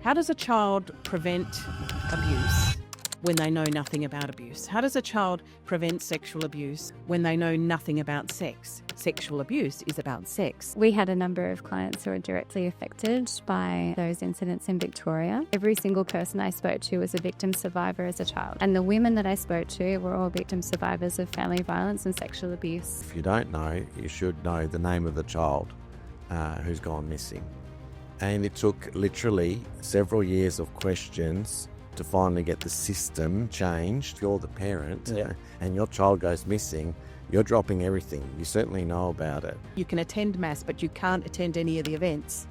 How does a child prevent abuse when they know nothing about abuse? How does a child prevent sexual abuse when they know nothing about sex? Sexual abuse is about sex. We had a number of clients who were directly affected by those incidents in Victoria. Every single person I spoke to was a victim survivor as a child. And the women that I spoke to were all victim survivors of family violence and sexual abuse. If you don't know, you should know the name of the child who's gone missing. And it took literally several years of questions to finally get the system changed. If you're the parent and your child goes missing, you're dropping everything. You certainly know about it. You can attend mass, but you can't attend any of the events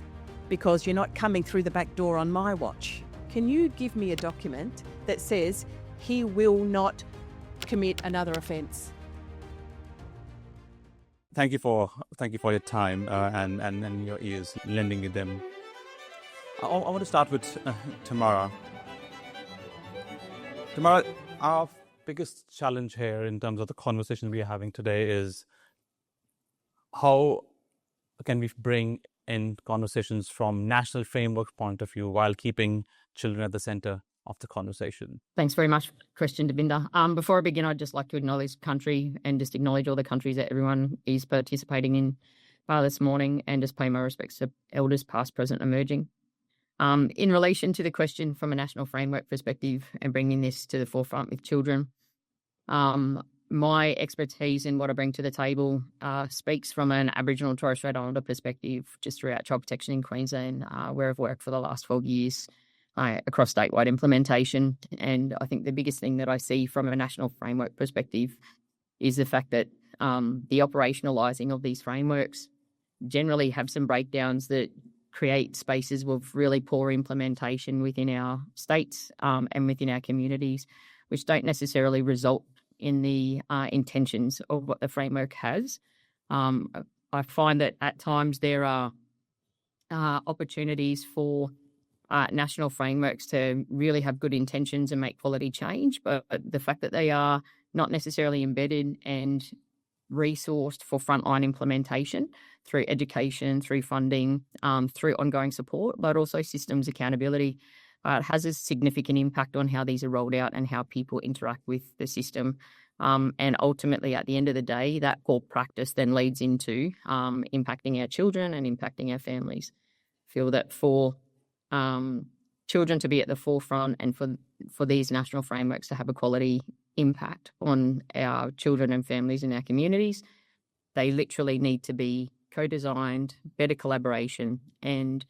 because you're not coming through the back door on my watch. Can you give me a document that says he will not commit another offence? Thank you for your time and your ears, lending them. I want to start with Tamara. Tamara, our biggest challenge here in terms of the conversation we are having today is how can we bring in conversations from national framework point of view while keeping children at the centre of the conversation. Thanks very much for the question, Davinder. Before I begin, I'd just like to acknowledge country and just acknowledge all the countries that everyone is participating in this morning and just pay my respects to elders past, present, emerging. In relation to the question from a national framework perspective and bringing this to the forefront with children, my expertise in what I bring to the table speaks from an Aboriginal and Torres Strait Islander perspective just throughout child protection in Queensland, where I've worked for the last 12 years across statewide implementation. And I think the biggest thing that I see from a national framework perspective is the fact that the operationalising of these frameworks generally have some breakdowns that create spaces with really poor implementation within our states and within our communities, which don't necessarily result in the intentions of what the framework has. I find that at times there are opportunities for national frameworks to really have good intentions and make quality change, but the fact that they are not necessarily embedded and resourced for frontline implementation through education, through funding, through ongoing support, but also systems accountability, has a significant impact on how these are rolled out and how people interact with the system. And ultimately, at the end of the day, that core practice then leads into impacting our children and impacting our families. I feel that for children to be at the forefront and for these national frameworks to have a quality impact on our children and families in our communities, they literally need to be co-designed, better collaboration, and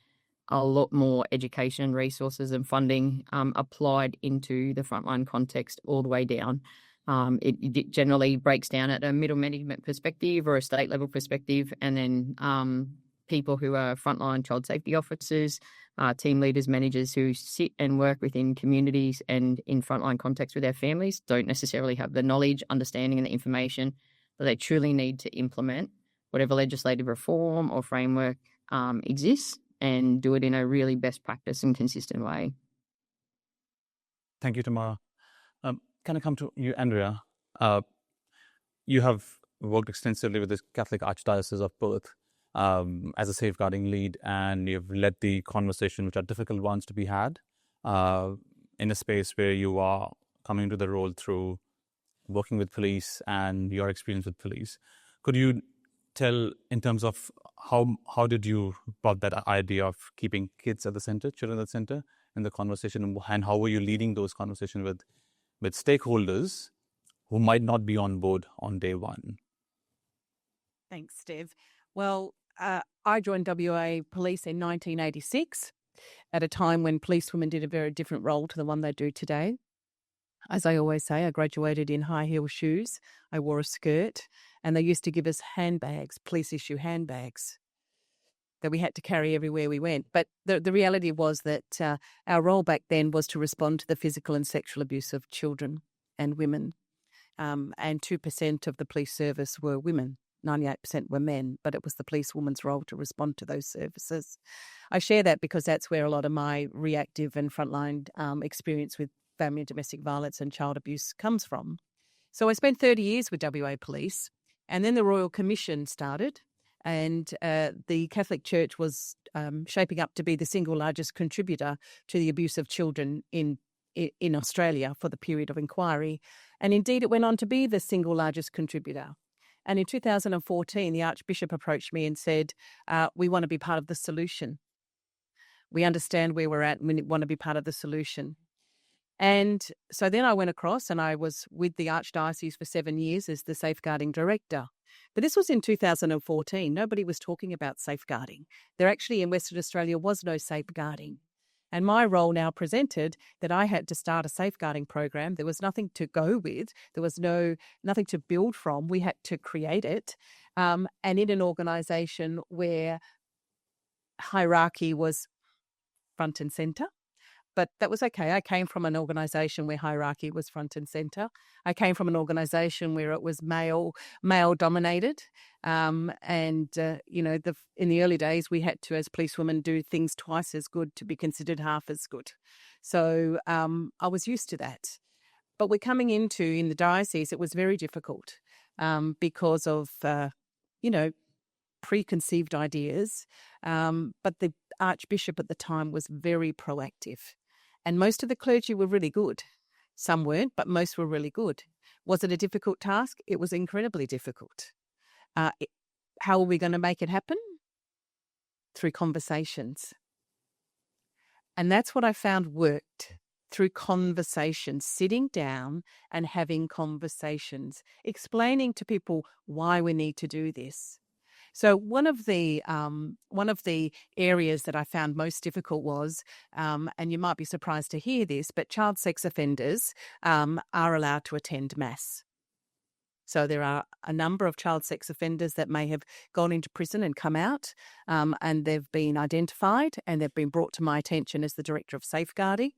a lot more education and resources and funding applied into the frontline context all the way down. It generally breaks down at a middle management perspective or a state level perspective, and then people who are frontline child safety officers, team leaders, managers who sit and work within communities and in frontline context with their families don't necessarily have the knowledge, understanding and the information that they truly need to implement whatever legislative reform or framework exists and do it in a really best practice and consistent way. Thank you, Tamara. Can I come to you, Andrea? You have worked extensively with the Catholic Archdiocese of Perth as a safeguarding lead, and you've led the conversation, which are difficult ones to be had, in a space where you are coming to the role through working with police and your experience with police. Could you tell in terms of how did you brought that idea of keeping kids at the center, children at the center in the conversation, and how were you leading those conversations with stakeholders who might not be on board on day one? Thanks, Steve. Well, I joined WA Police in 1986 at a time when policewomen did a very different role to the one they do today. As I always say, I graduated in high heel shoes. I wore a skirt, and they used to give us handbags, police issue handbags that we had to carry everywhere we went. But the reality was that our role back then was to respond to the physical and sexual abuse of children and women. And 2% of the police service were women. 98% were men, but it was the policewoman's role to respond to those services. I share that because that's where a lot of my reactive and frontline experience with family and domestic violence and child abuse comes from. So I spent 30 years with WA Police, and then the Royal Commission started, and the Catholic Church was shaping up to be the single largest contributor to the abuse of children in Australia for the period of inquiry. And indeed, it went on to be the single largest contributor. And in 2014, the Archbishop approached me and said, we want to be part of the solution. We understand where we're at and we want to be part of the solution. And so then I went across and I was with the Archdiocese for 7 years as the safeguarding director. But this was in 2014. Nobody was talking about safeguarding. There actually in Western Australia was no safeguarding. And my role now presented that I had to start a safeguarding program. There was nothing to go with. There was nothing to build from. We had to create it. And in an organisation where hierarchy was front and centre. But that was okay. I came from an organisation where hierarchy was front and centre. I came from an organisation where it was male dominated. In the early days, we had to, as policewomen, do things twice as good to be considered half as good. So I was used to that. But we're coming into, in the diocese, it was very difficult because of, preconceived ideas. But the Archbishop at the time was very proactive. And most of the clergy were really good. Some weren't, but most were really good. Was it a difficult task? It was incredibly difficult. How are we going to make it happen? Through conversations. And that's what I found worked. Through conversations, sitting down and having conversations, explaining to people why we need to do this. So one of the areas that I found most difficult was, and you might be surprised to hear this, but child sex offenders are allowed to attend Mass. So there are a number of child sex offenders that may have gone into prison and come out, and they've been identified and they've been brought to my attention as the Director of Safeguarding.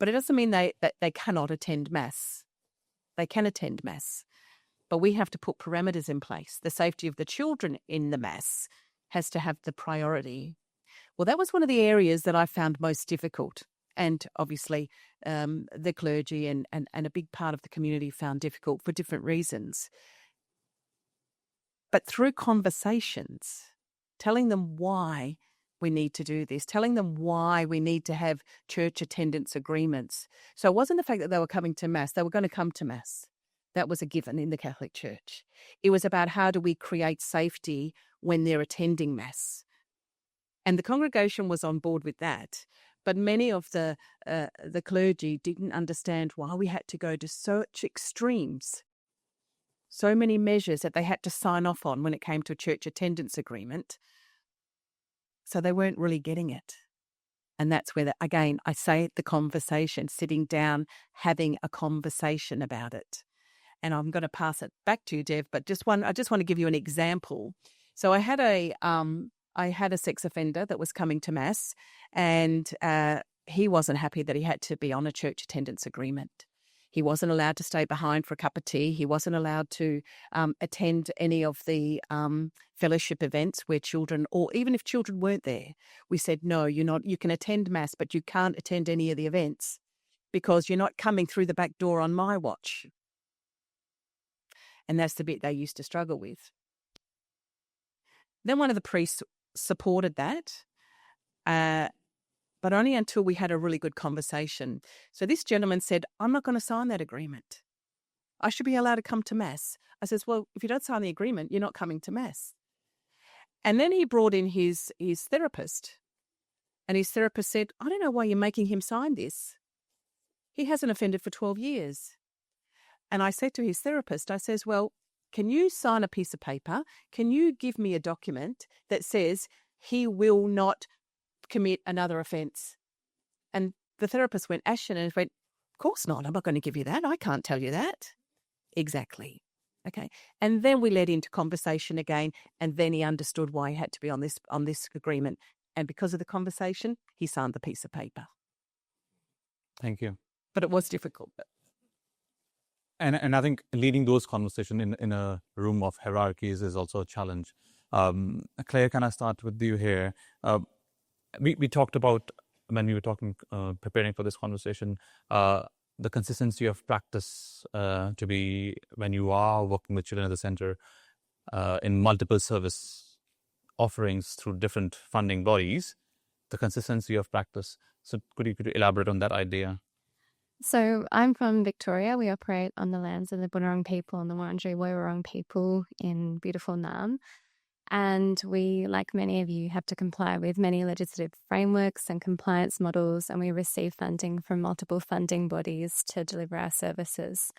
But it doesn't mean that they cannot attend Mass. They can attend Mass. But we have to put parameters in place. The safety of the children in the Mass has to have the priority. Well, that was one of the areas that I found most difficult. And obviously the clergy and a big part of the community found difficult for different reasons. But through conversations, telling them why we need to do this, telling them why we need to have church attendance agreements. So it wasn't the fact that they were coming to Mass, they were going to come to Mass. That was a given in the Catholic Church. It was about how do we create safety when they're attending Mass. And the congregation was on board with that. But many of the clergy didn't understand why we had to go to such extremes, so many measures that they had to sign off on when it came to a church attendance agreement. So they weren't really getting it. And that's where, again, I say the conversation, sitting down, having a conversation about it. And I'm going to pass it back to you, Dev, but I just want to give you an example. So I had a sex offender that was coming to Mass, and he wasn't happy that he had to be on a church attendance agreement. He wasn't allowed to stay behind for a cup of tea. He wasn't allowed to attend any of the fellowship events where children, or even if children weren't there, we said, no, you're not. You can attend Mass, but you can't attend any of the events because you're not coming through the back door on my watch. And that's the bit they used to struggle with. Then one of the priests supported that, but only until we had a really good conversation. So this gentleman said, I'm not going to sign that agreement. I should be allowed to come to Mass. I says, well, if you don't sign the agreement, you're not coming to Mass. And then he brought in his therapist. And his therapist said, I don't know why you're making him sign this. He hasn't offended for 12 years. And I said to his therapist, I says, well, can you sign a piece of paper? Can you give me a document that says he will not commit another offence? And the therapist went ashen and went, of course not. I'm not going to give you that. I can't tell you that. Exactly. Okay. And then we led into conversation again, and then he understood why he had to be on this agreement. And because of the conversation, he signed the piece of paper. Thank you. But it was difficult. And I think leading those conversations in a room of hierarchies is also a challenge. Claire, can I start with you here? We talked about, when we were talking, preparing for this conversation, the consistency of practice to be, when you are working with children at the centre, in multiple service offerings through different funding bodies, the consistency of practice. So could you elaborate on that idea? So I'm from Victoria. We operate on the lands of the Bunurong people and the Wurundjeri Woiwurrung people in beautiful Naarm. And we, like many of you, have to comply with many legislative frameworks and compliance models, and we receive funding from multiple funding bodies to deliver our services.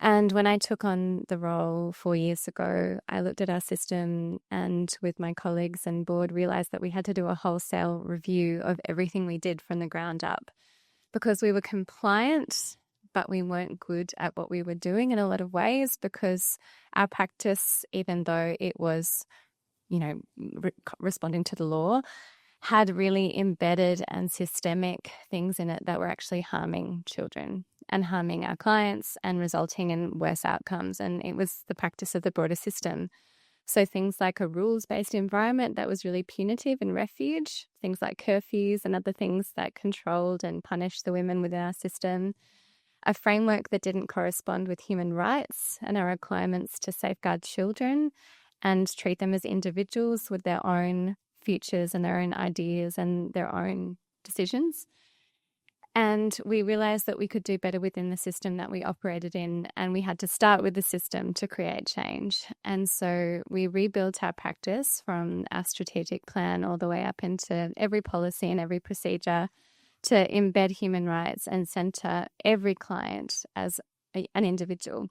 And when I took on the role 4 years ago, I looked at our system and with my colleagues and board realised that we had to do a wholesale review of everything we did from the ground up, because we were compliant, but we weren't good at what we were doing in a lot of ways, because our practice, even though it was, responding to the law, had really embedded and systemic things in it that were actually harming children and harming our clients and resulting in worse outcomes. And it was the practice of the broader system. So things like a rules-based environment that was really punitive and refuge, things like curfews and other things that controlled and punished the women within our system, a framework that didn't correspond with human rights and our requirements to safeguard children and treat them as individuals with their own futures and their own ideas and their own decisions. And we realised that we could do better within the system that we operated in, and we had to start with the system to create change. And so we rebuilt our practice from our strategic plan all the way up into every policy and every procedure to embed human rights and centre every client as an individual.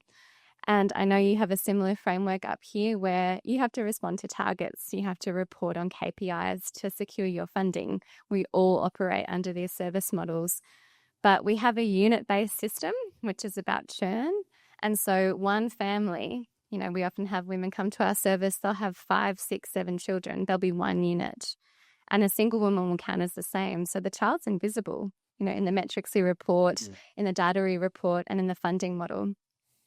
And I know you have a similar framework up here where you have to respond to targets. You have to report on KPIs to secure your funding. We all operate under these service models. But we have a unit-based system, which is about churn. And so one family, we often have women come to our service, they'll have 5, 6, 7 children. There'll be one unit. And a single woman will count as the same. So the child's invisible, in the metrics we report, in the data we report, and in the funding model.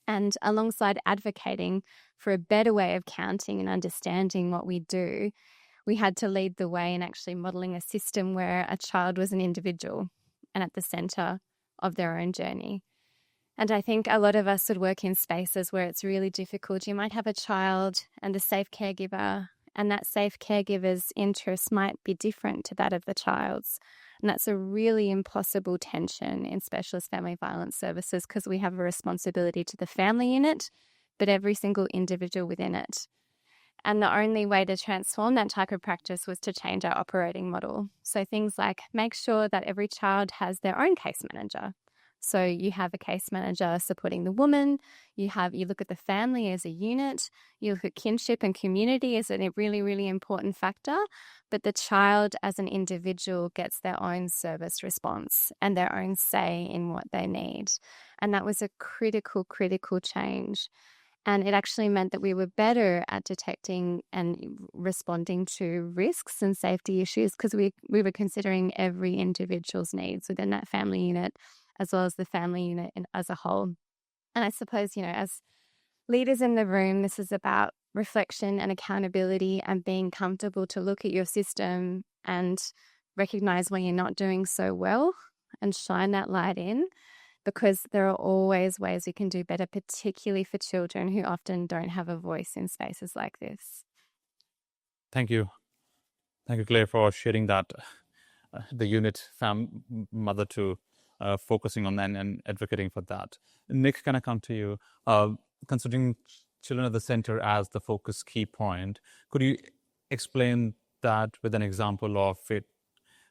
And alongside advocating for a better way of counting and understanding what we do, we had to lead the way in actually modelling a system where a child was an individual and at the centre of their own journey. And I think a lot of us would work in spaces where it's really difficult. You might have a child and a safe caregiver, and that safe caregiver's interests might be different to that of the child's. And that's a really impossible tension in specialist family violence services, because we have a responsibility to the family unit, but every single individual within it. And the only way to transform that type of practice was to change our operating model. So things like make sure that every child has their own case manager. So you have a case manager supporting the woman, you look at the family as a unit, you look at kinship and community as a really, really important factor, but the child as an individual gets their own service response and their own say in what they need. And that was a critical, critical change. And it actually meant that we were better at detecting and responding to risks and safety issues, because we were considering every individual's needs within that family unit, as well as the family unit as a whole. And I suppose, as leaders in the room, this is about reflection and accountability and being comfortable to look at your system and recognise when you're not doing so well and shine that light in, because there are always ways we can do better, particularly for children who often don't have a voice in spaces like this. Thank you. Thank you, Claire, for sharing that, the unit mother to focusing on that and advocating for that. Nick, can I come to you? Considering children at the center as the focus key point, could you explain that with an example of it,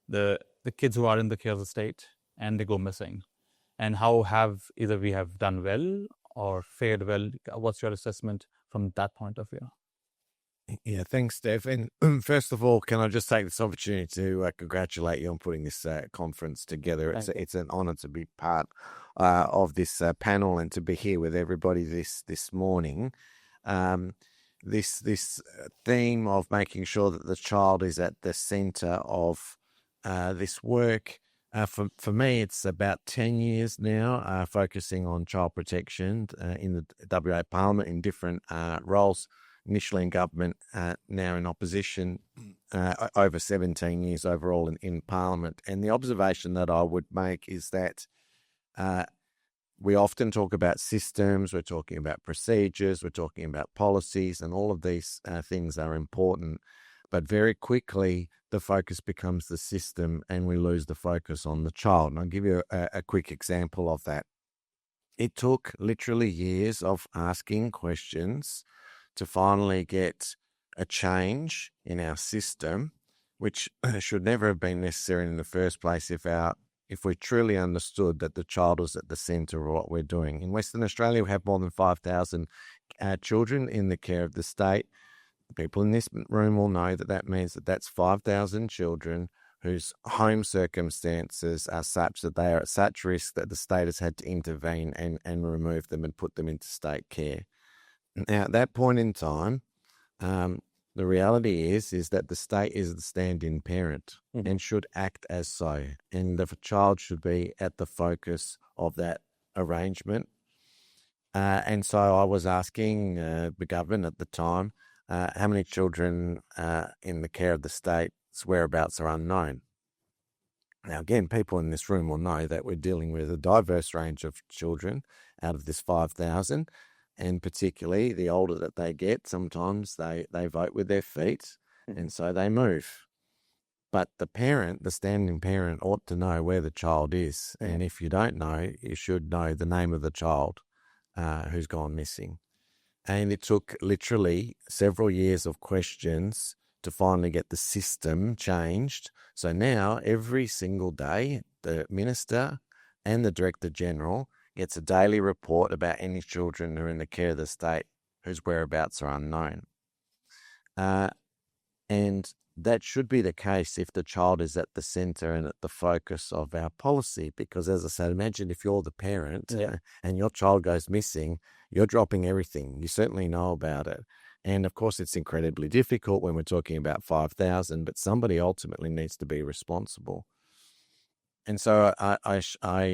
the kids who are in the care of the state and they go missing? And how have either we have done well or fared well? What's your assessment from that point of view? Yeah, thanks, Steph. And first of all, can I just take this opportunity to congratulate you on putting this conference together? It's an honour to be part of this panel and to be here with everybody this morning. This theme of making sure that the child is at the centre of this work. For me, it's about 10 years now, focusing on child protection in the WA Parliament in different roles. Initially in government, now in opposition, over 17 years overall in Parliament. And the observation that I would make is that we often talk about systems, we're talking about procedures, we're talking about policies, and all of these things are important. But very quickly, the focus becomes the system and we lose the focus on the child. And I'll give you a quick example of that. It took literally years of asking questions to finally get a change in our system, which should never have been necessary in the first place if we truly understood that the child was at the centre of what we're doing. In Western Australia, we have more than 5,000 children in the care of the state. People in this room will know that means that that's 5,000 children whose home circumstances are such that they are at such risk that the state has had to intervene and remove them and put them into state care. Now, at that point in time, the reality is that the state is the stand-in parent and should act as so, and the child should be at the focus of that arrangement. And so I was asking the government at the time, how many children in the care of the state's whereabouts are unknown. Now, again, people in this room will know that we're dealing with a diverse range of children out of this 5,000, and particularly the older that they get, sometimes they vote with their feet, and so they move. But the parent, the standing parent, ought to know where the child is, and if you don't know, you should know the name of the child who's gone missing. And it took literally several years of questions to finally get the system changed. So now every single day, the Minister and the Director General gets a daily report about any children who are in the care of the state whose whereabouts are unknown. And that should be the case if the child is at the centre and at the focus of our policy. Because as I said, imagine if you're the parent and your child goes missing, you're dropping everything. You certainly know about it. And of course, it's incredibly difficult when we're talking about 5,000, but somebody ultimately needs to be responsible. And so I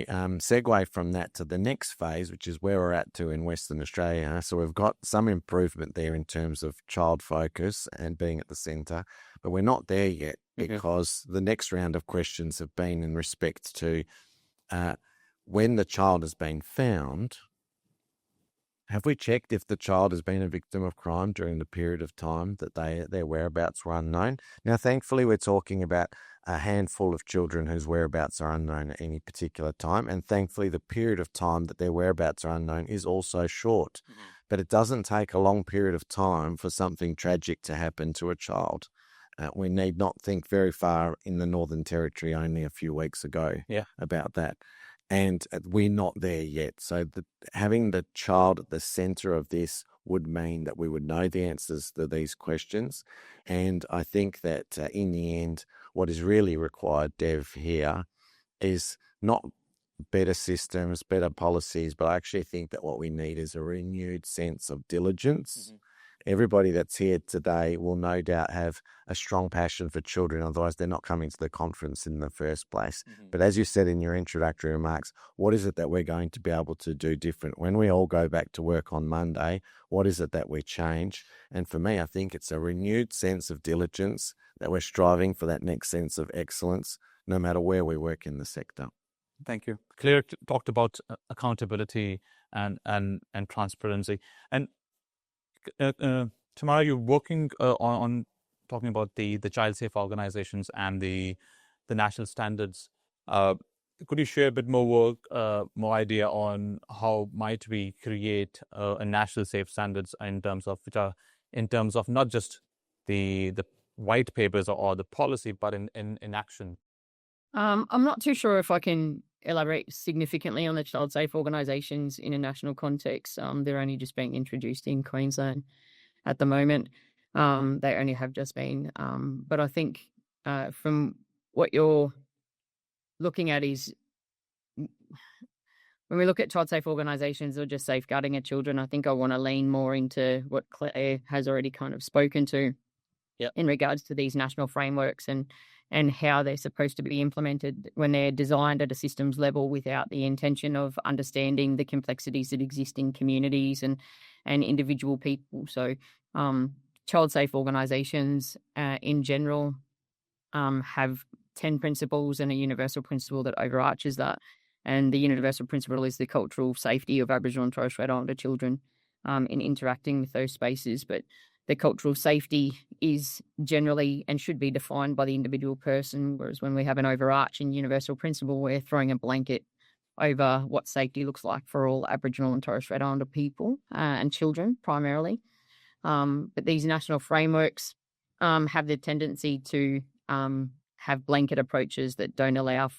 segue from that to the next phase, which is where we're at to in Western Australia. So we've got some improvement there in terms of child focus and being at the centre, but we're not there yet because the next round of questions have been in respect to when the child has been found. Have we checked if the child has been a victim of crime during the period of time that their whereabouts were unknown? Now, thankfully, we're talking about a handful of children whose whereabouts are unknown at any particular time. And thankfully, the period of time that their whereabouts are unknown is also short. But it doesn't take a long period of time for something tragic to happen to a child. We need not think very far in the Northern Territory only a few weeks ago about that. And we're not there yet. So having the child at the centre of this would mean that we would know the answers to these questions. And I think that in the end, what is really required, Dev, here is not better systems, better policies, but I actually think that what we need is a renewed sense of diligence. Everybody that's here today will no doubt have a strong passion for children, otherwise they're not coming to the conference in the first place. But as you said in your introductory remarks, what is it that we're going to be able to do different? When we all go back to work on Monday, what is it that we change? And for me, I think it's a renewed sense of diligence, that we're striving for that next sense of excellence, no matter where we work in the sector. Thank you. Claire talked about accountability and transparency. And Tamara, you're working on talking about the child safe organizations and the national standards. Could you share a bit more idea on how might we create a national safe standards in terms of not just the white papers or the policy, but in action? I'm not too sure if I can elaborate significantly on the child safe organisations in a national context. They're only just being introduced in Queensland at the moment. They only have just been. But I think from what you're looking at is when we look at child safe organisations or just safeguarding our children, I think I want to lean more into what Claire has already kind of spoken to in regards to these national frameworks and how they're supposed to be implemented when they're designed at a systems level without the intention of understanding the complexities that exist in communities and individual people. So child safe organisations in general have 10 principles and a universal principle that overarches that. And the universal principle is the cultural safety of Aboriginal and Torres Strait Islander children in interacting with those spaces. But the cultural safety is generally and should be defined by the individual person, whereas when we have an overarching universal principle, we're throwing a blanket over what safety looks like for all Aboriginal and Torres Strait Islander people and children primarily. But these national frameworks have the tendency to have blanket approaches that don't allow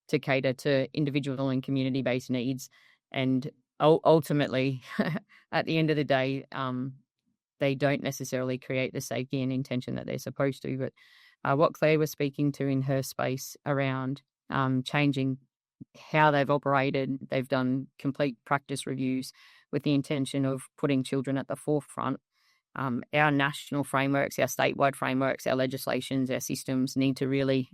to cater to individual and community-based needs. And ultimately, at the end of the day, they don't necessarily create the safety and intention that they're supposed to. But what Claire was speaking to in her space around changing how they've operated, they've done complete practice reviews with the intention of putting children at the forefront. Our national frameworks, our statewide frameworks, our legislations, our systems need to really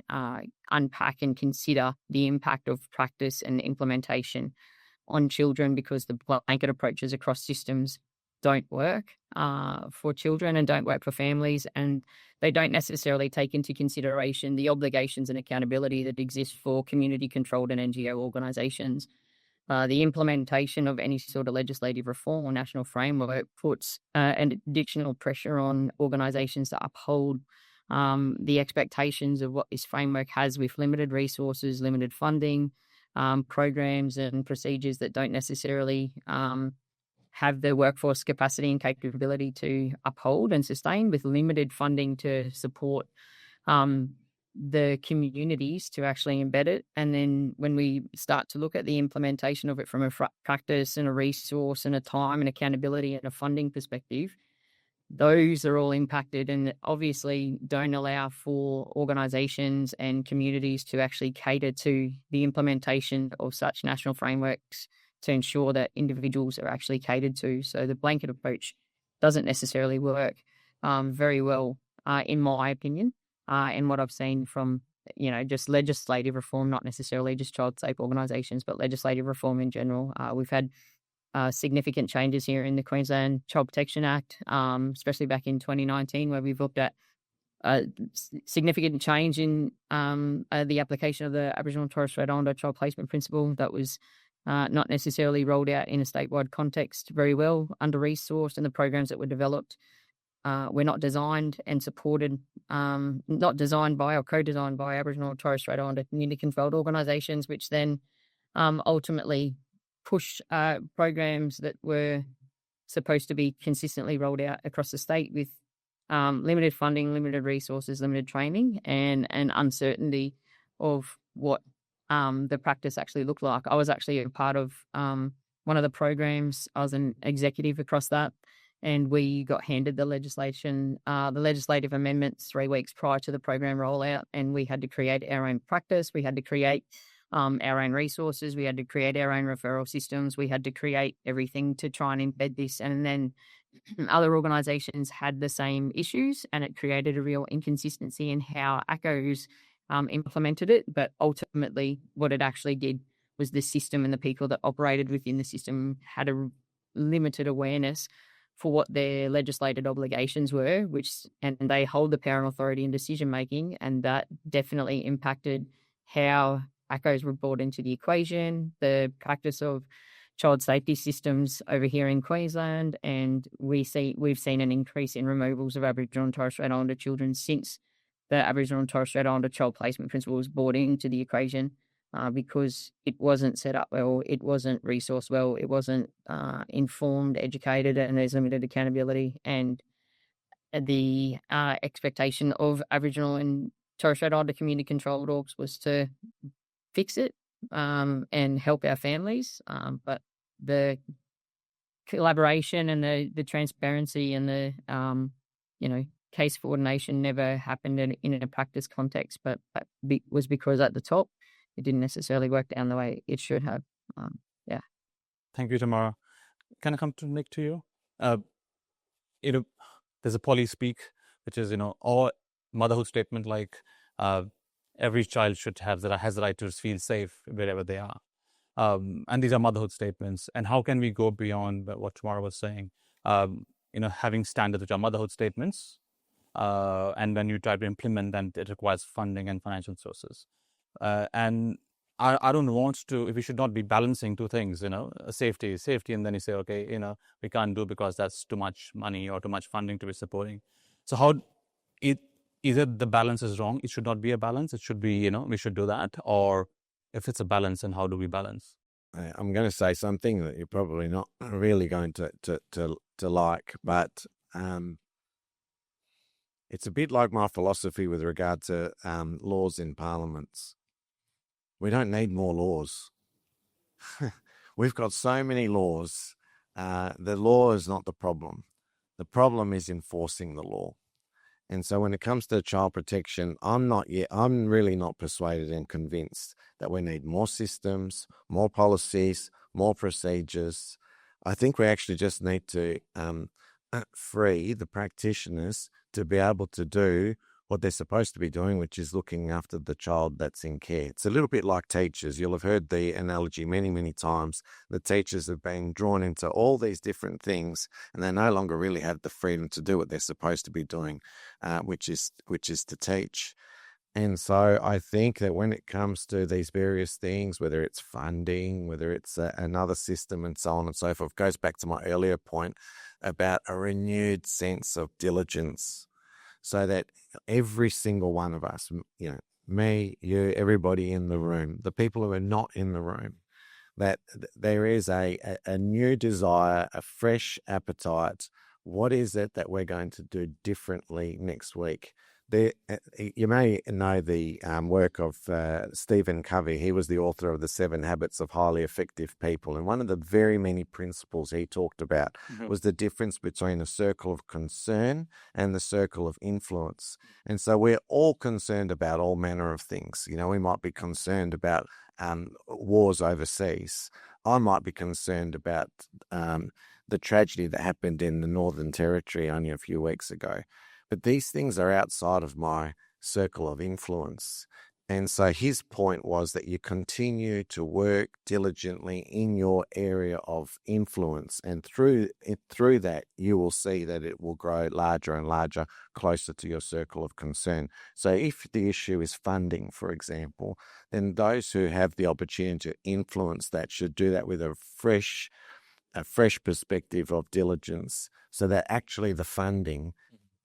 unpack and consider the impact of practice and implementation on children, because the blanket approaches across systems don't work for children and don't work for families, and they don't necessarily take into consideration the obligations and accountability that exist for community-controlled and NGO organisations. The implementation of any sort of legislative reform or national framework puts an additional pressure on organisations to uphold the expectations of what this framework has, with limited resources, limited funding, programs and procedures that don't necessarily have the workforce capacity and capability to uphold and sustain, with limited funding to support the communities to actually embed it. And then when we start to look at the implementation of it from a practice and a resource and a time and accountability and a funding perspective, those are all impacted and obviously don't allow for organisations and communities to actually cater to the implementation of such national frameworks to ensure that individuals are actually catered to. So the blanket approach doesn't necessarily work very well, in my opinion, and what I've seen from, just legislative reform, not necessarily just child-safe organisations, but legislative reform in general. We've had significant changes here in the Queensland Child Protection Act, especially back in 2019, where we've looked at significant change in the application of the Aboriginal and Torres Strait Islander child placement principle that was not necessarily rolled out in a statewide context very well, under-resourced, and the programs that were developed were not designed and supported, not designed by or co-designed by Aboriginal and Torres Strait Islander community-controlled organisations, which then ultimately pushed programs that were supposed to be consistently rolled out across the state with limited funding, limited resources, limited training, and uncertainty of what the practice actually looked like. I was actually a part of one of the programs. I was an executive across that, and we got handed the legislative amendments 3 weeks prior to the program rollout, and we had to create our own practice. We had to create our own resources. We had to create our own referral systems. We had to create everything to try and embed this. And then other organisations had the same issues, and it created a real inconsistency in how ACCOs implemented it. But ultimately, what it actually did was the system and the people that operated within the system had a limited awareness for what their legislated obligations were, and they hold the power and authority in decision making, and that definitely impacted how ACCOs were brought into the equation, the practice of child safety systems over here in Queensland, and we've seen an increase in removals of Aboriginal and Torres Strait Islander children since the Aboriginal and Torres Strait Islander child placement principle was brought into the equation, because it wasn't set up well, it wasn't resourced well, it wasn't informed, educated, and there's limited accountability. And the expectation of Aboriginal and Torres Strait Islander community-controlled orgs was to fix it and help our families, but the collaboration and the transparency and the case coordination never happened in a practice context, but that was because at the top it didn't necessarily work down the way it should have. Thank you, Tamara. Can I come to Nick to you? There's a Polly Speak, which is all motherhood statement like every child has the right to feel safe wherever they are. And these are motherhood statements. And how can we go beyond what Tamara was saying? Having standards which are motherhood statements, and when you try to implement them, it requires funding and financial sources. And I don't want to, we should not be balancing two things, safety, and then you say, okay, we can't do because that's too much money or too much funding to be supporting. So either the balance is wrong, it should not be a balance, it should be, we should do that, or if it's a balance, then how do we balance? I'm going to say something that you're probably not really going to like, but it's a bit like my philosophy with regard to laws in parliaments. We don't need more laws. We've got so many laws. The law is not the problem. The problem is enforcing the law. And so when it comes to child protection, I'm really not persuaded and convinced that we need more systems, more policies, more procedures. I think we actually just need to free the practitioners to be able to do what they're supposed to be doing, which is looking after the child that's in care. It's a little bit like teachers. You'll have heard the analogy many, many times. The teachers have been drawn into all these different things, and they no longer really have the freedom to do what they're supposed to be doing, which is to teach. And so I think that when it comes to these various things, whether it's funding, whether it's another system and so on and so forth, goes back to my earlier point about a renewed sense of diligence, so that every single one of us, me, you, everybody in the room, the people who are not in the room, that there is a new desire, a fresh appetite. What is it that we're going to do differently next week? You may know the work of Stephen Covey. He was the author of The 7 Habits of Highly Effective People. And one of the very many principles he talked about was the difference between a circle of concern and the circle of influence. And so we're all concerned about all manner of things. We might be concerned about wars overseas. I might be concerned about the tragedy that happened in the Northern Territory only a few weeks ago. But these things are outside of my circle of influence. And so his point was that you continue to work diligently in your area of influence. And through that, you will see that it will grow larger and larger, closer to your circle of concern. So if the issue is funding, for example, then those who have the opportunity to influence that should do that with a fresh perspective of diligence, so that actually the funding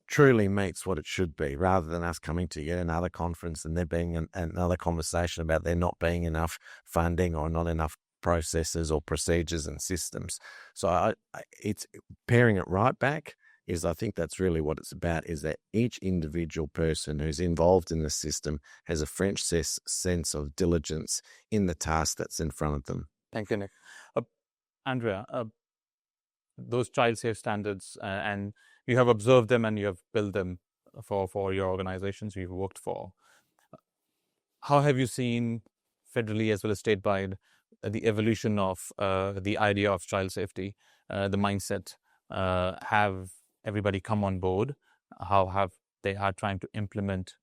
truly meets what it should be, rather than us coming to yet another conference and there being another conversation about there not being enough funding or not enough processes or procedures and systems. So it's paring it right back. I think that's really what it's about, is that each individual person who's involved in the system has a French sense of diligence in the task that's in front of them. Thank you, Nick. Andrea, those child safe standards, and you have observed them and you have built them for your organizations you've worked for. How have you seen federally as well as statewide the evolution of the idea of child safety, the mindset? Have everybody come on board? How have they are trying to implement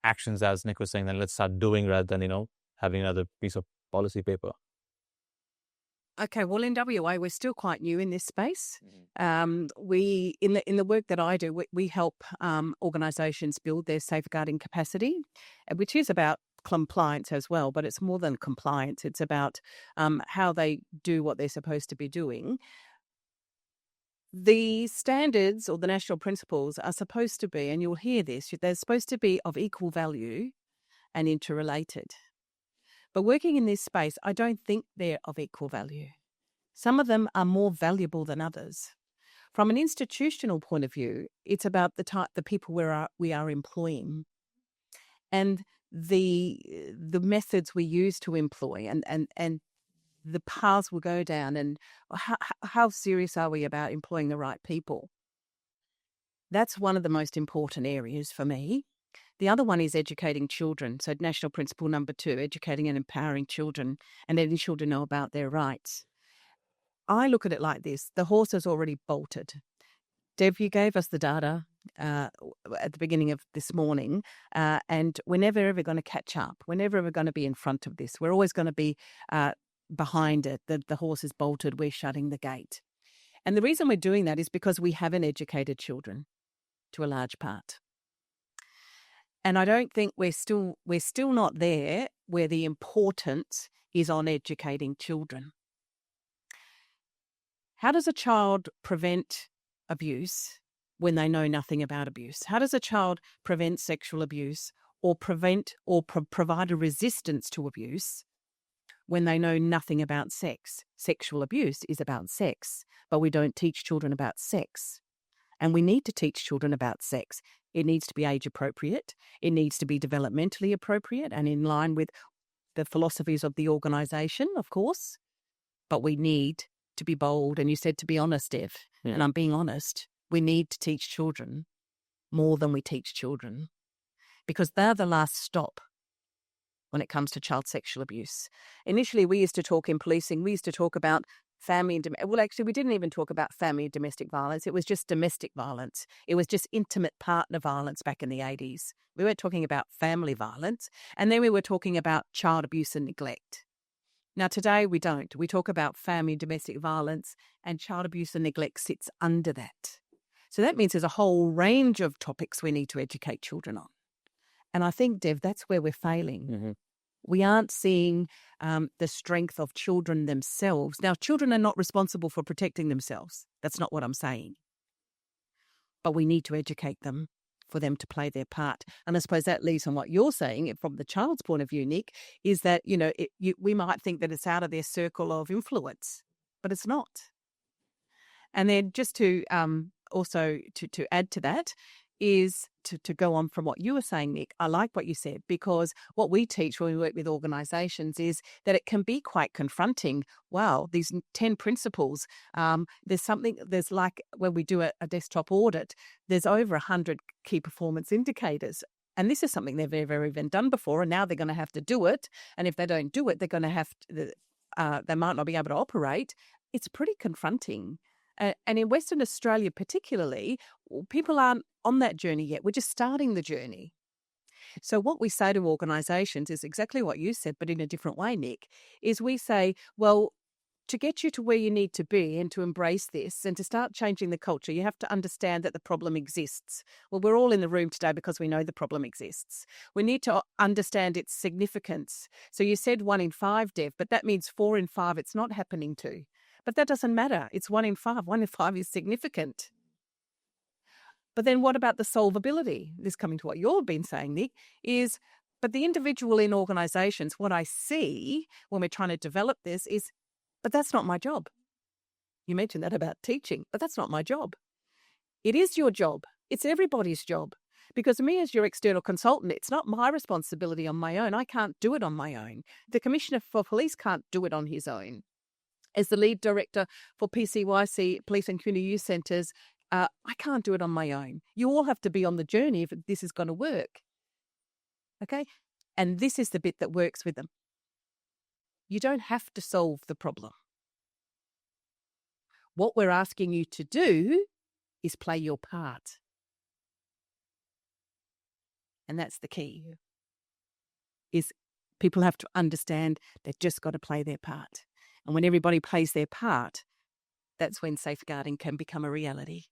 actions, as Nick was saying, then let's start doing rather than, having another piece of policy paper? Okay, well, in WA, we're still quite new in this space. We, in the work that I do, we help organisations build their safeguarding capacity, which is about compliance as well, but it's more than compliance. It's about how they do what they're supposed to be doing. The standards or the national principles are supposed to be, and you'll hear this, they're supposed to be of equal value and interrelated. But working in this space, I don't think they're of equal value. Some of them are more valuable than others. From an institutional point of view, it's about the people we are employing, and the methods we use to employ, and the paths we'll go down, and how serious are we about employing the right people. That's one of the most important areas for me. The other one is educating children. So national principle number 2, educating and empowering children and letting children know about their rights. I look at it like this. The horse has already bolted. Dev, you gave us the data at the beginning of this morning, and we're never ever going to catch up. We're never ever going to be in front of this. We're always going to be behind it. The horse is bolted. We're shutting the gate. And the reason we're doing that is because we haven't educated children to a large part. And I don't think we're still not there where the importance is on educating children. How does a child prevent abuse when they know nothing about abuse? How does a child prevent sexual abuse or prevent or provide a resistance to abuse when they know nothing about sex? Sexual abuse is about sex, but we don't teach children about sex. And we need to teach children about sex. It needs to be age appropriate. It needs to be developmentally appropriate and in line with the philosophies of the organisation, of course. But we need to be bold. And you said to be honest, Dev, and I'm being honest. We need to teach children more than we teach children because they're the last stop when it comes to child sexual abuse. Initially, we used to talk in policing, we used to talk about family and actually, we didn't even talk about family and domestic violence. It was just domestic violence. It was just intimate partner violence back in the 80s. We weren't talking about family violence. And then we were talking about child abuse and neglect. Now, today we don't. We talk about family and domestic violence, and child abuse and neglect sits under that. So that means there's a whole range of topics we need to educate children on. And I think, Dev, that's where we're failing. Mm-hmm. We aren't seeing the strength of children themselves. Now, children are not responsible for protecting themselves. That's not what I'm saying. But we need to educate them for them to play their part. And I suppose that leads on what you're saying from the child's point of view, Nick, is that, we might think that it's out of their circle of influence, but it's not. And then just to also to add to that is to go on from what you were saying, Nick. I like what you said, because what we teach when we work with organisations is that it can be quite confronting. Wow, these 10 principles, there's like when we do a desktop audit, there's over 100 key performance indicators. And this is something they've never even done before, and now they're going to have to do it. And if they don't do it, they're going to have to, they might not be able to operate. It's pretty confronting. And in Western Australia particularly, people aren't on that journey yet. We're just starting the journey. So what we say to organisations is exactly what you said, but in a different way, Nick, is we say, well, to get you to where you need to be and to embrace this and to start changing the culture, you have to understand that the problem exists. Well, we're all in the room today because we know the problem exists. We need to understand its significance. So you said 1 in 5, Dev, but that means 4 in 5 it's not happening to. But that doesn't matter. It's 1 in 5. 1 in 5 is significant. But then what about the solvability? This coming to what you've been saying, Nick, is, but the individual in organisations, what I see when we're trying to develop this is, but that's not my job. You mentioned that about teaching, but that's not my job. It is your job. It's everybody's job. Because me as your external consultant, it's not my responsibility on my own. I can't do it on my own. The Commissioner for Police can't do it on his own. As the lead director for PCYC, Police and Community Youth Centres, I can't do it on my own. You all have to be on the journey if this is going to work. Okay? And this is the bit that works with them. You don't have to solve the problem. What we're asking you to do is play your part. And that's the key. Is people have to understand they've just got to play their part. And when everybody plays their part, that's when safeguarding can become a reality.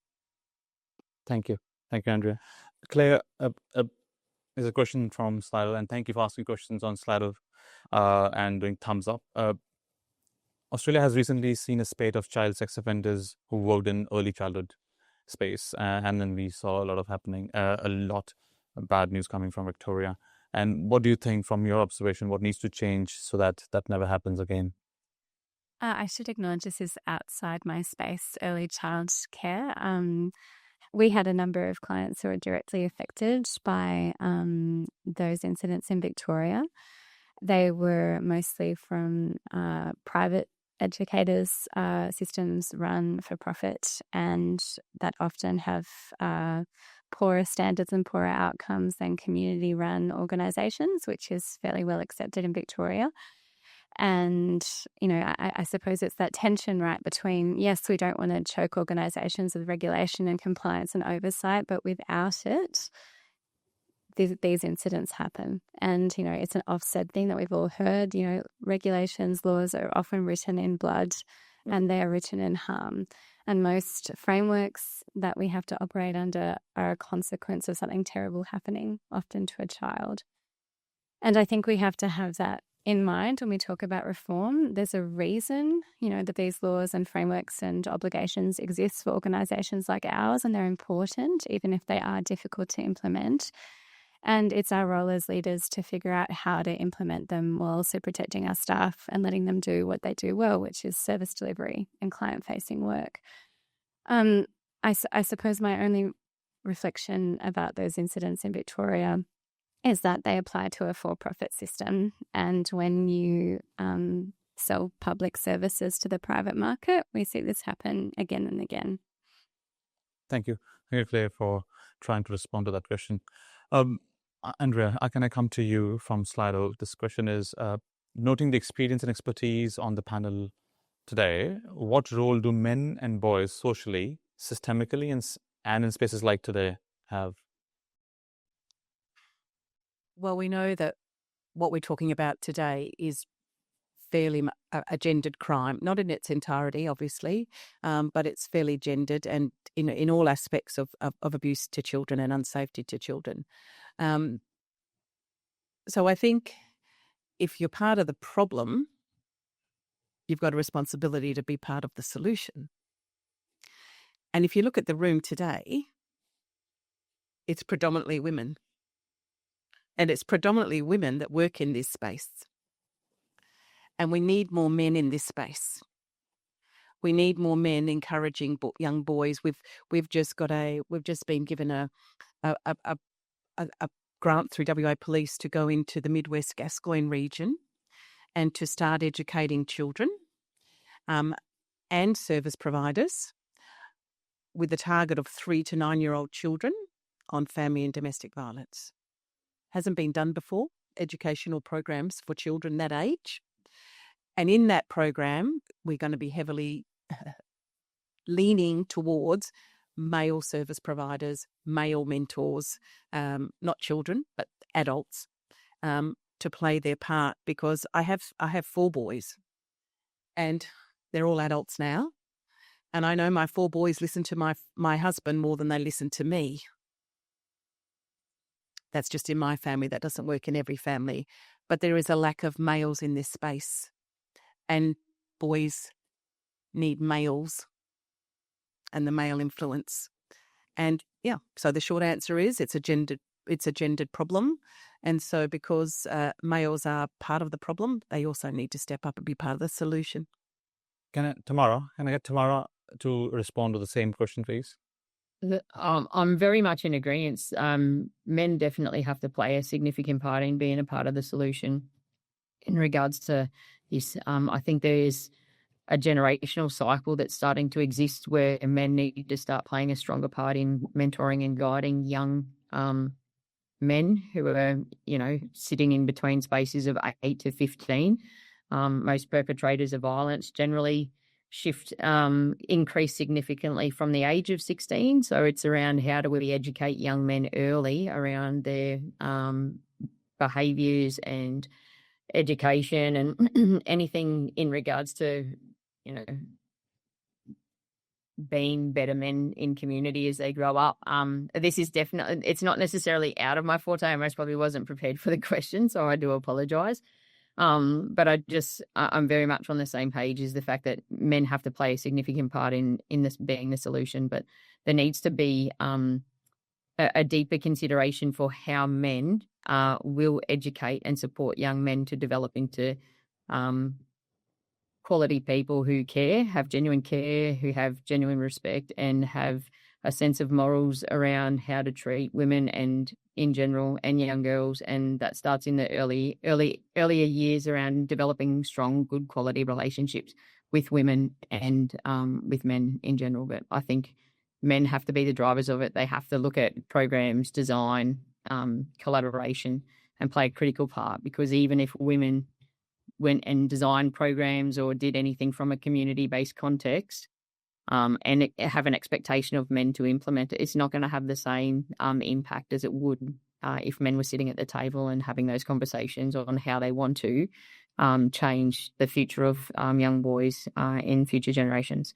Thank you. Thank you, Andrea. Claire, there's a question from Slido, and thank you for asking questions on Slido and doing thumbs up. Australia has recently seen a spate of child sex offenders who worked in early childhood space, and then we saw a lot of bad news coming from Victoria. And what do you think, from your observation, what needs to change so that that never happens again? I should acknowledge this is outside my space, early child care. We had a number of clients who were directly affected by those incidents in Victoria. They were mostly from private educators, systems run for profit, and that often have poorer standards and poorer outcomes than community-run organisations, which is fairly well accepted in Victoria. And, I suppose it's that tension, right, between, yes, we don't want to choke organisations with regulation and compliance and oversight, but without it, these incidents happen. And, it's an offset thing that we've all heard. Regulations, laws are often written in blood and they are written in harm. And most frameworks that we have to operate under are a consequence of something terrible happening, often to a child. And I think we have to have that in mind when we talk about reform. There's a reason, that these laws and frameworks and obligations exist for organisations like ours, and they're important, even if they are difficult to implement. And it's our role as leaders to figure out how to implement them while also protecting our staff and letting them do what they do well, which is service delivery and client-facing work. I suppose my only reflection about those incidents in Victoria is that they apply to a for-profit system. And when you sell public services to the private market, we see this happen again and again. Thank you. Thank you, Claire, for trying to respond to that question. Andrea, can I come to you from Slido? This question is, noting the experience and expertise on the panel today, what role do men and boys socially, systemically, and in spaces like today have? Well, we know that what we're talking about today is fairly a gendered crime, not in its entirety, obviously, but it's fairly gendered and in all aspects of abuse to children and unsafety to children. So I think if you're part of the problem, you've got a responsibility to be part of the solution. And if you look at the room today, it's predominantly women. And it's predominantly women that work in this space. And we need more men in this space. We need more men encouraging young boys. We've just been given a grant through WA Police to go into the Midwest Gascoyne region and to start educating children and service providers with the target of 3 to 9-year-old children on family and domestic violence. Hasn't been done before, educational programs for children that age. And in that program, we're going to be heavily leaning towards male service providers, male mentors, not children, but adults, to play their part, because I have 4 boys and they're all adults now. And I know my 4 boys listen to my husband more than they listen to me. That's just in my family. That doesn't work in every family. But there is a lack of males in this space. And boys need males and the male influence. And so the short answer is it's a gendered problem. And so because males are part of the problem, they also need to step up and be part of the solution. Can I get Tamara to respond to the same question, please? I'm very much in agreement. Men definitely have to play a significant part in being a part of the solution in regards to this. I think there is a generational cycle that's starting to exist where men need to start playing a stronger part in mentoring and guiding young men who are, sitting in between spaces of 8 to 15. Most perpetrators of violence generally increase significantly from the age of 16. So it's around how do we educate young men early around their behaviours and education and anything in regards to, being better men in community as they grow up. This is definitely, it's not necessarily out of my forte. I most probably wasn't prepared for the question, so I do apologise. But I'm very much on the same page as the fact that men have to play a significant part in this being the solution, but there needs to be a deeper consideration for how men will educate and support young men to develop into quality people who have genuine care, who have genuine respect, and have a sense of morals around how to treat women and in general and young girls. And that starts in the earlier years around developing strong, good quality relationships with women and with men in general. But I think men have to be the drivers of it. They have to look at programs, design, collaboration, and play a critical part, because even if women went and designed programs or did anything from a community-based context, and have an expectation of men to implement it, it's not going to have the same impact as it would if men were sitting at the table and having those conversations on how they want to change the future of young boys in future generations.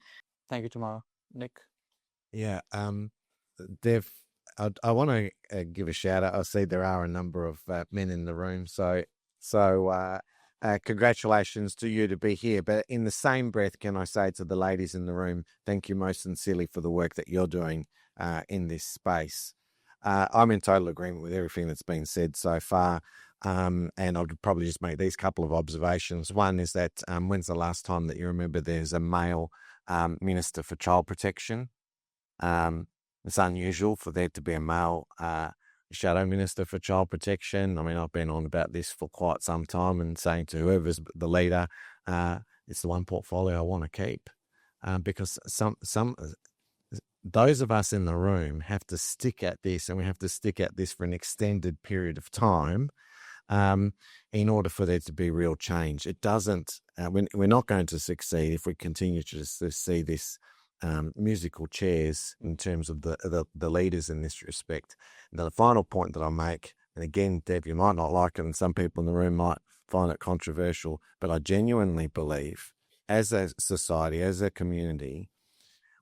Thank you, Tamara. Nick? Yeah, I want to give a shout out. I see there are a number of men in the room, so congratulations to you to be here. But in the same breath, can I say to the ladies in the room, thank you most sincerely for the work that you're doing in this space. I'm in total agreement with everything that's been said so far. And I'll probably just make these couple of observations. One is that when's the last time that you remember there's a male Minister for Child Protection? It's unusual for there to be a male Shadow Minister for Child Protection. I mean, I've been on about this for quite some time and saying to whoever's the leader, it's the one portfolio I want to keep. Because those of us in the room have to stick at this, and we have to stick at this for an extended period of time in order for there to be real change. It doesn't, we're not going to succeed if we continue to see this musical chairs in terms of the leaders in this respect. Now, the final point that I make, and again, Deb, you might not like it, and some people in the room might find it controversial, but I genuinely believe as a society, as a community,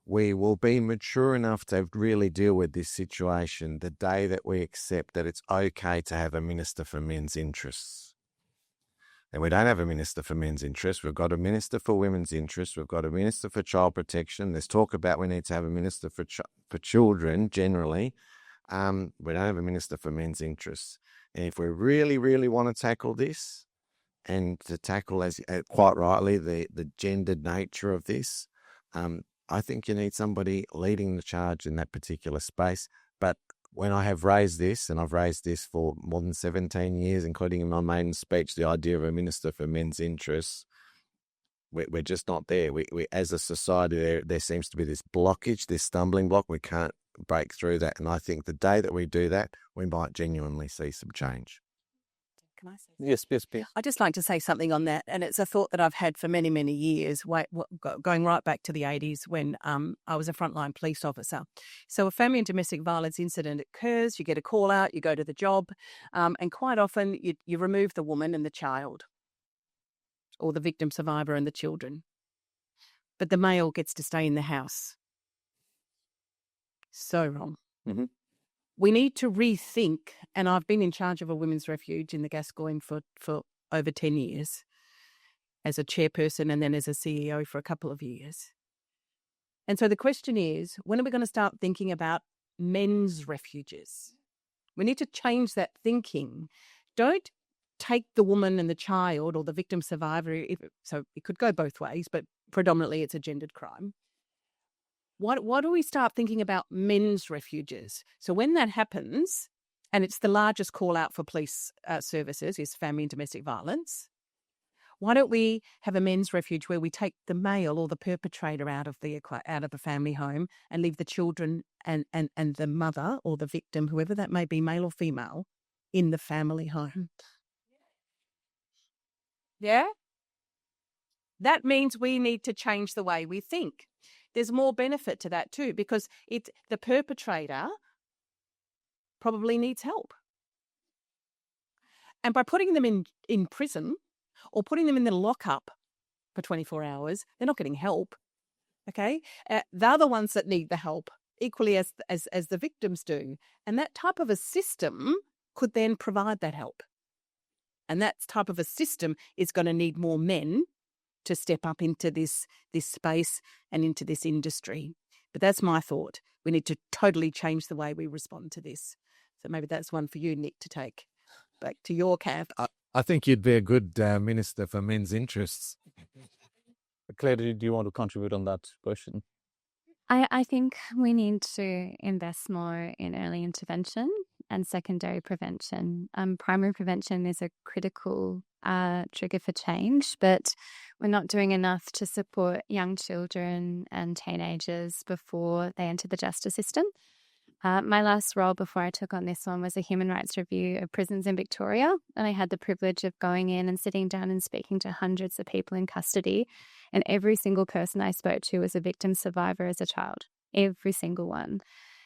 we will be mature enough to really deal with this situation the day that we accept that it's okay to have a Minister for Men's Interests. And we don't have a Minister for Men's Interests. We've got a Minister for Women's Interests. We've got a Minister for Child Protection. There's talk about we need to have a Minister for Children generally. We don't have a Minister for Men's Interests. And if we really, really want to tackle this, and to tackle, as quite rightly, the gendered nature of this, I think you need somebody leading the charge in that particular space. But when I have raised this, and I've raised this for more than 17 years, including in my maiden speech, the idea of a Minister for Men's Interests, we're just not there. We as a society, there seems to be this blockage, this stumbling block. We can't break through that. And I think the day that we do that, we might genuinely see some change. Can I say? Yes, please. I'd just like to say something on that, and it's a thought that I've had for many, many years, going right back to the 80s when I was a frontline police officer. So a family and domestic violence incident occurs, you get a call out, you go to the job, and quite often you remove the woman and the child, or the victim survivor and the children. But the male gets to stay in the house. So wrong. Mm-hmm. We need to rethink, and I've been in charge of a women's refuge in the Gascoyne for over 10 years as a chairperson and then as a CEO for a couple of years. And so the question is, when are we going to start thinking about men's refuges? We need to change that thinking. Don't take the woman and the child or the victim survivor, so it could go both ways, but predominantly it's a gendered crime. Why do we start thinking about men's refuges? So when that happens, and it's the largest call out for police services is family and domestic violence, why don't we have a men's refuge where we take the male or the perpetrator out of the family home and leave the children and the mother or the victim, whoever that may be, male or female, in the family home? Yeah? That means we need to change the way we think. There's more benefit to that too, because the perpetrator probably needs help. And by putting them in prison or putting them in the lockup for 24 hours, they're not getting help. Okay? They're the ones that need the help equally as the victims do. And that type of a system could then provide that help. And that type of a system is going to need more men to step up into this space and into this industry. But that's my thought. We need to totally change the way we respond to this. So maybe that's one for you, Nick, to take back to your camp. I think you'd be a good Minister for Men's Interests. Claire, do you want to contribute on that question? I think we need to invest more in early intervention and secondary prevention. Primary prevention is a critical trigger for change, but we're not doing enough to support young children and teenagers before they enter the justice system. My last role before I took on this one was a human rights review of prisons in Victoria, and I had the privilege of going in and sitting down and speaking to hundreds of people in custody, and every single person I spoke to was a victim survivor as a child, every single one.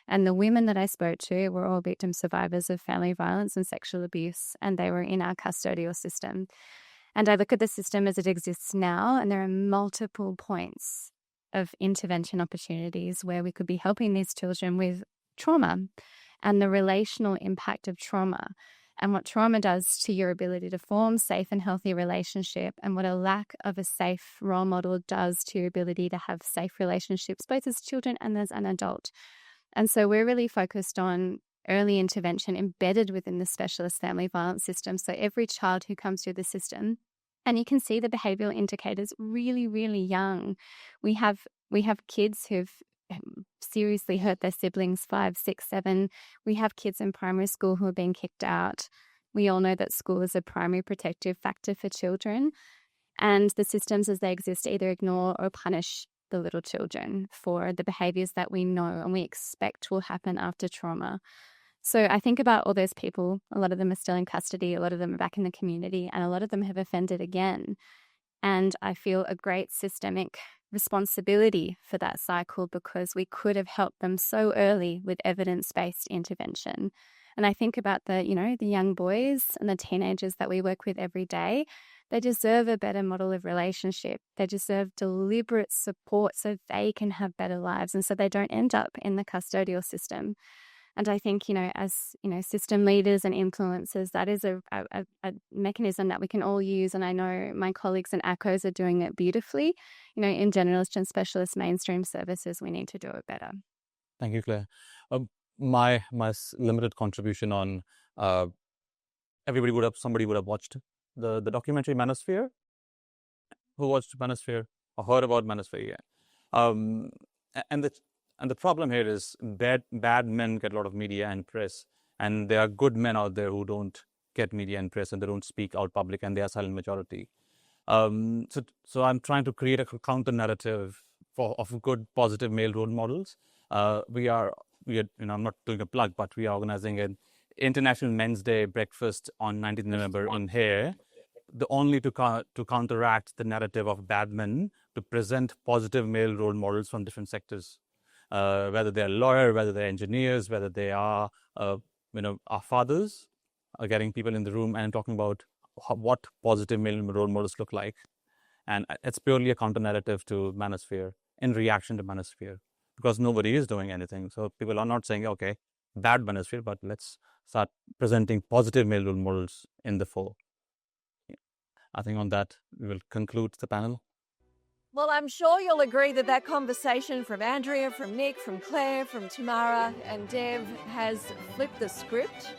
And the women that I spoke to were all victim survivors of family violence and sexual abuse, and they were in our custodial system. And I look at the system as it exists now, and there are multiple points of intervention opportunities where we could be helping these children with trauma and the relational impact of trauma, and what trauma does to your ability to form safe and healthy relationship, and what a lack of a safe role model does to your ability to have safe relationships, both as children and as an adult. And so we're really focused on early intervention embedded within the specialist family violence system. So every child who comes through the system, and you can see the behavioural indicators really, really young. We have kids who've seriously hurt their siblings, 5, 6, 7. We have kids in primary school who are being kicked out. We all know that school is a primary protective factor for children, and the systems as they exist either ignore or punish the little children for the behaviours that we know and we expect will happen after trauma. So I think about all those people. A lot of them are still in custody, a lot of them are back in the community, and a lot of them have offended again. And I feel a great systemic responsibility for that cycle, because we could have helped them so early with evidence-based intervention. And I think about the young boys and the teenagers that we work with every day. They deserve a better model of relationship. They deserve deliberate support so they can have better lives and so they don't end up in the custodial system. And I think, as, system leaders and influencers, that is a mechanism that we can all use. And I know my colleagues in ACOS are doing it beautifully. In generalist and specialist mainstream services, we need to do it better. Thank you, Claire. My limited contribution on somebody would have watched the documentary Manosphere. Who watched Manosphere or heard about Manosphere? Yeah. And the problem here is bad men get a lot of media and press, and there are good men out there who don't get media and press, and they don't speak out public, and they are silent majority. So I'm trying to create a counter narrative of good, positive male role models. We are I'm not doing a plug, but we are organizing an International Men's Day breakfast on 19th November in here, only to counteract the narrative of bad men, to present positive male role models from different sectors. Whether they're lawyers, whether they're engineers, whether they are, our fathers, getting people in the room and talking about what positive male role models look like. And it's purely a counter narrative to Manosphere, in reaction to Manosphere, because nobody is doing anything. So people are not saying, okay, bad Manosphere, but let's start presenting positive male role models in the fore. I think on that, we will conclude the panel. Well, I'm sure you'll agree that conversation from Andrea, from Nick, from Claire, from Tamara and Dev has flipped the script